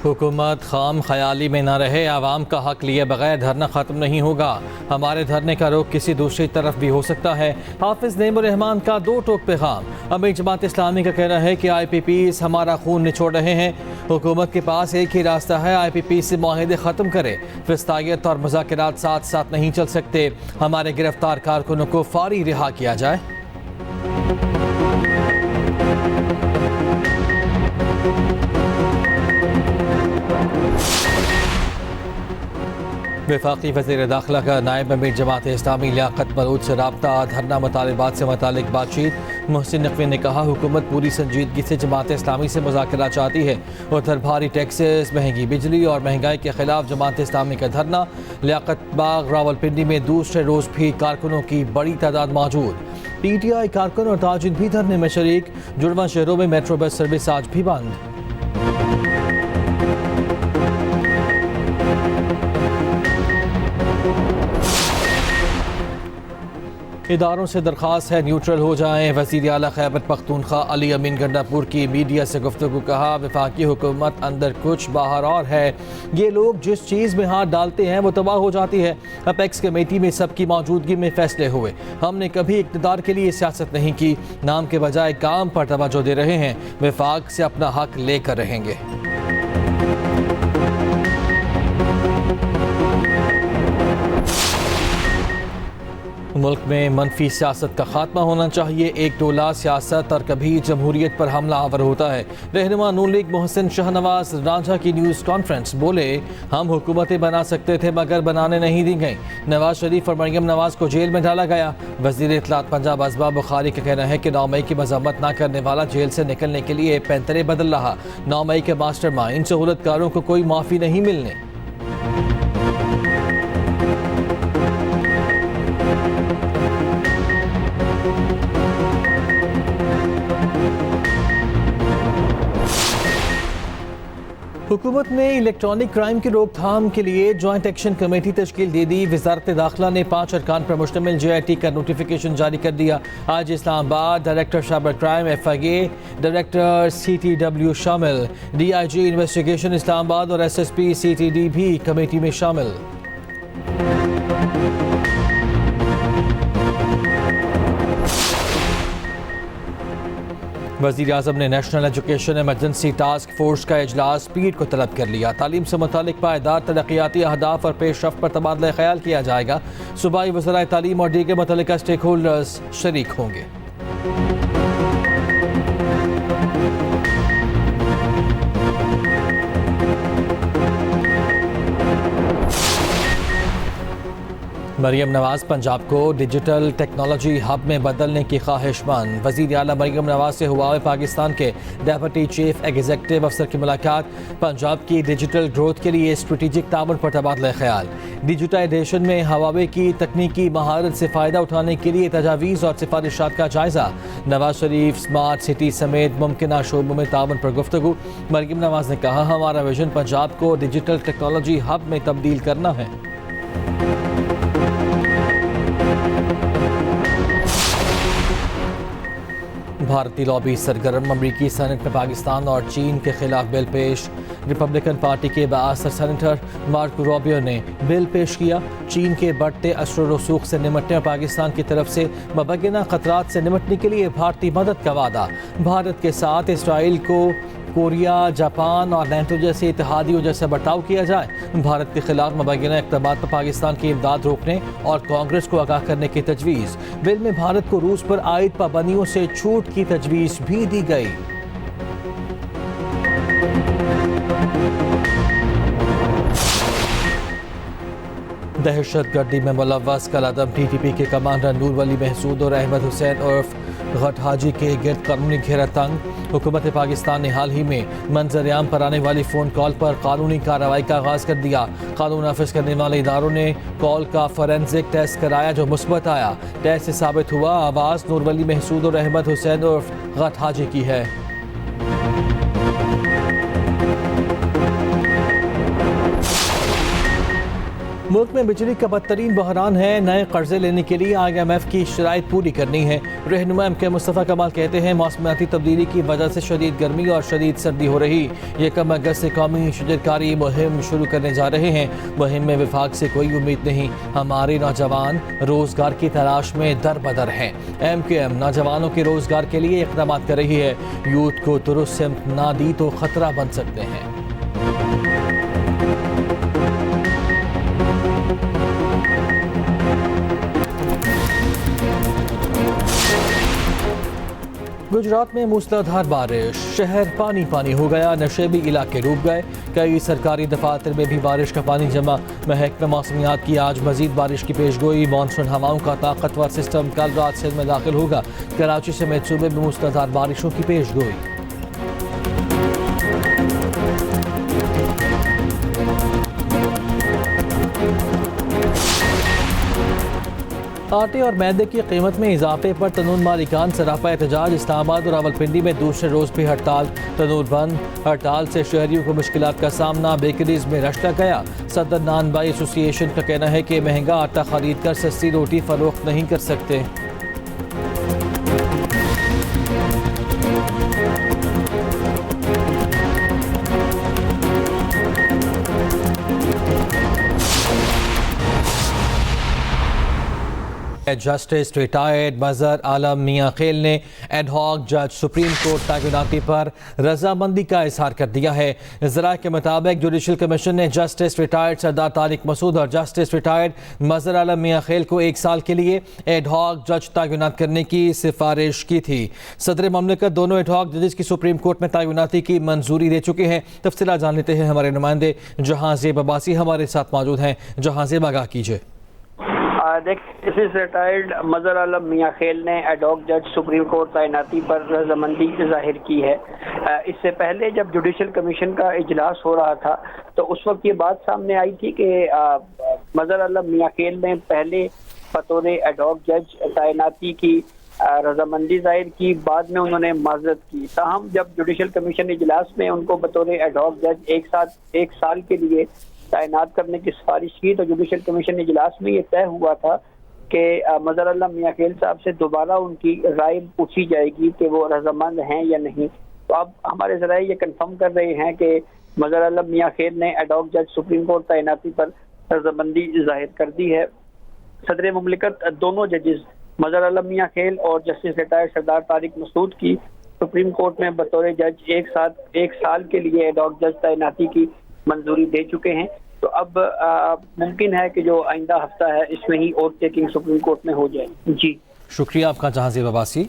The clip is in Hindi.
हुकूमत खाम ख्याली में न रहे, आवाम का हक लिए बगैर धरना ख़त्म नहीं होगा। हमारे धरने का रुख किसी दूसरी तरफ भी हो सकता है। हाफिज नेमुर रहमान का दो टोक पैगाम। अमीर जमात इस्लामी का कहना है कि IPPs हमारा खून निचोड़ रहे हैं। हुकूमत के पास एक ही रास्ता है, IPP से मुआहदे ख़त्म करे। फिस्तायत और मुज़ाकरात साथ साथ नहीं चल सकते। हमारे गिरफ्तार कारकुनों को फौरी रिहा किया जाए। वफाकी वज़ीर दाखिला का नायब अमीर जमात इस्लामी लियाकत बलूच से रब्ता, धरना मुतालबात से मुतालिक बातचीत। मोहसिन नकवी ने कहा, हुकूमत पूरी संजीदगी से जमात इस्लामी से मुज़ाकरा चाहती है। उधर भारी टैक्सेस, महंगी बिजली और महंगाई के खिलाफ जमात इस्लामी का धरना। लियाकत बाग रावलपिंडी में दूसरे रोज़ भी कारकुनों की बड़ी तादाद मौजूद। PTI कारकुन और ताजिर भी धरने में शरीक। जुड़वा शहरों में मेट्रो बस सर्विस आज भी बंद। इदारों से दरख्वास्त है, न्यूट्रल हो जाएं। वज़ीर आला खैबर पख्तूनख्वा अली अमीन गंडापुर की मीडिया से गुफ्तगू। कहा, वफाकी हुकूमत अंदर कुछ बाहर और है। ये लोग जिस चीज़ में हाथ डालते हैं वो तबाह हो जाती है। अपेक्स कमेटी में सबकी मौजूदगी में फैसले हुए। हमने कभी इक़्तिदार के लिए सियासत नहीं की, नाम के बजाय काम पर तवज्जो दे रहे हैं। वफाक से अपना हक लेकर रहेंगे। मुल्क में मनफी सियासत का खात्मा होना चाहिए। एक टोला सियासत और कभी जमहूरियत पर हमला आवर होता है। रहनुमा नून लीग मोहसिन शाहनवाज रांझा की न्यूज़ कॉन्फ्रेंस। बोले, हम हुकूमतें बना सकते थे मगर बनाने नहीं दी गई। नवाज शरीफ और मरियम नवाज को जेल में डाला गया। वज़ीर इत्तलात पंजाब असबाब बुखारी का कहना है कि 9 मई की मजम्मत न करने वाला जेल से निकलने के लिए पैंतरे बदल रहा। 9 मई के मास्टर माइंड सहूलतकारों को कोई माफ़ी नहीं मिलने। हुकूमत ने इलेक्ट्रॉनिक क्राइम की रोकथाम के लिए जॉइंट एक्शन कमेटी तश्कील दे दी। वज़ारत दाखिला ने 5 अरकान पर मुश्तमिल JIT का नोटिफिकेशन जारी कर दिया। आज Islamabad director cyber crime FIA, director CTW शामिल। DIG इन्वेस्टिगेशन इस्लामाबाद और SSP CTD भी कमेटी में शामिल। वज़ीर आज़म ने national education emergency task force का इजलास स्पीड को तलब कर लिया। तालीम से मुतालिक पायदार तरक्याती अहदाफ और पेशरफ्त पर तबादला ख्याल किया जाएगा। सूबाई वज़राए तालीम और दीगर मुतल्लिका स्टेक होल्डर्स शरीक होंगे। मरियम नवाज पंजाब को डिजिटल टेक्नोलॉजी हब में बदलने की ख्वाहिशमंद। वज़ीर आला मरियम नवाज से हुआ पाकिस्तान के डेप्यूटी चीफ एग्जीक्यूटिव अफसर की मुलाकात। पंजाब की डिजिटल ग्रोथ के लिए स्ट्रेटेजिक ताउन पर तबादला ख्याल। डिजिटाइजेशन में हवावे की तकनीकी महारत से फ़ायदा उठाने के लिए तजावीज़ और सिफारिशात का जायज़ा। नवाज शरीफ स्मार्ट सिटी समेत मुमकिन शोबों में ताउन पर गुफ्तगू। मरियम नवाज ने कहा, हमारा विजन पंजाब को डिजिटल टेक्नोलॉजी हब में तब्दील करना है। भारतीय लॉबी सरगर्म। अमरीकी सेनेट में पाकिस्तान और चीन के खिलाफ बिल पेश। रिपब्लिकन पार्टी के बासर सेनेटर मार्को रूबियो ने बिल पेश किया। चीन के बढ़ते असर रसूख से निमटने और पाकिस्तान की तरफ से मुबैना खतरात से निमटने के लिए भारतीय मदद का वादा। भारत के साथ इसराइल को कोरिया, जापान और नेटो जैसे इत्तेहादियों जैसे बर्ताव किया जाए। भारत के खिलाफ मुबैना इक़दामात पर पाकिस्तान की इमदाद रोकने और कांग्रेस को आगाह करने की तजवीज़। बिल में भारत को रूस पर आयद पाबंदियों से छूट की तजवीज़ भी दी गई। दहशत गर्दी में मुलव्वस कलअदम TTP के कमांडर नूर वली महसूद और अहमद हुसैन उर्फ गट हाजी के गिरद कानूनी घेरा तंग। हुकूमत पाकिस्तान ने हाल ही में मंजर-ए-आम पर आने वाली फ़ोन कॉल पर कानूनी कार्रवाई का आगाज़ कर दिया। कानून नाफिज करने वाले इदारों ने कॉल का फॉरेंसिक टेस्ट कराया जो मुस्बत आया। टेस्ट से साबित हुआ आवाज़ नूर वली महसूद और अहमद हुसैन उर्फ गट हाजी की है। मुल्क में बिजली का बदतरीन बहरान है। नए कर्जे लेने के लिए IMF की शराइत पूरी करनी है। रहनुमा MK मुस्तफ़ा कमाल कहते हैं मौसमियाती तब्दीली की वजह से शदीद गर्मी और शदीद सर्दी हो रही। 1 अगस्त से कौमी शजरकारी मुहिम शुरू करने जा रहे हैं। मुहिम में विफाक से कोई उम्मीद नहीं। हमारे नौजवान रोजगार की तलाश में दर बदर हैं। MKM नौजवानों के रोजगार के लिए इक़दाम कर रही है। यूथ को दुरुस्त सिमत ना दी तो खतरा बन सकते हैं। गुजरात में मूसलाधार बारिश, शहर पानी पानी हो गया, नशेबी इलाके डूब गए। कई सरकारी दफातर में भी बारिश का पानी जमा। महकमा मौसमियात की आज मजीद बारिश की पेशगोई। मानसून हवाओं का ताकतवर सिस्टम कल रात सिंध में दाखिल होगा। कराची समेत सूबे में मूसलाधार बारिशों की पेशगोई। आटे और मैदे की कीमत में इजाफे पर तनूर मालिकान सरापा एहतजाज। इस्लामाबाद और रावलपिंडी में दूसरे रोज भी हड़ताल। तनूर बंद। हड़ताल से शहरियों को मुश्किलात का सामना। बेकरीज में रश लग गया। सदर नान बाई एसोसिएशन का कहना है कि महंगा आटा खरीद कर सस्ती रोटी फरोख्त नहीं कर सकते। जस्टिस रिटायर्ड मजहर आलम मियां खेल ने एडहॉक जज सुप्रीम कोर्ट तैनाती पर रजामंदी का इजहार कर दिया है। ज़राए के मुताबिक जुडिशल कमीशन ने जस्टिस रिटायर्ड सरदार तारिक मसूद और जस्टिस रिटायर्ड मजहर आलम मियां खेल को 1 साल के लिए एडहॉक जज तैनात करने की सिफारिश की थी। सदर ममलिकत दोनों एडहॉक जजेस की सुप्रीम कोर्ट में तैनाती की मंजूरी दे चुके हैं। तफसीलात जान लेते हैं हमारे नुमाइंदे जहांज़ेब अब्बासी हमारे साथ मौजूद हैं। जहांज़ेब आगाह कीजिए। देखिए, रिटायर्ड मजहर आलम मियां खेल ने एडहॉक जज सुप्रीम कोर्ट तैनाती पर रजामंदी जाहिर की है। इससे पहले जब जुडिशल कमीशन का इजलास हो रहा था तो उस वक्त ये बात सामने आई थी कि मजहर आलम मियां खेल ने पहले बतौर एडहॉक जज तैनाती की रजामंदी जाहिर की, बाद में उन्होंने माजरत की। ताहम जब जुडिशल कमीशन इजलास में उनको बतौर एडहॉक जज एक साल के लिए तैनात करने की सिफारिश की तो जुडिशल कमीशन इजलास में ये तय हुआ था कि मजहर आलम मियां खेल साहब से दोबारा उनकी राय पूछी जाएगी कि वो रजामंद हैं या नहीं। तो अब हमारे ज़राए ये कंफर्म कर रहे हैं कि मजहर आलम मियां खेल ने एडहॉक जज सुप्रीम कोर्ट तैनाती पर रजामंदी जाहिर कर दी है। सदर मुमलिकत दोनों जजेस मजहर आलम मियां खेल और जस्टिस रिटायर्ड सरदार तारिक मसूद की सुप्रीम कोर्ट में बतौर जज एक साल के लिए एडहॉक जज तैनाती की मंजूरी दे चुके हैं। तो अब मुमकिन है कि जो आइंदा हफ्ता है इसमें ही ओथ टेकिंग सुप्रीम कोर्ट में हो जाए। जी शुक्रिया आपका जहांज़ेब अब्बासी।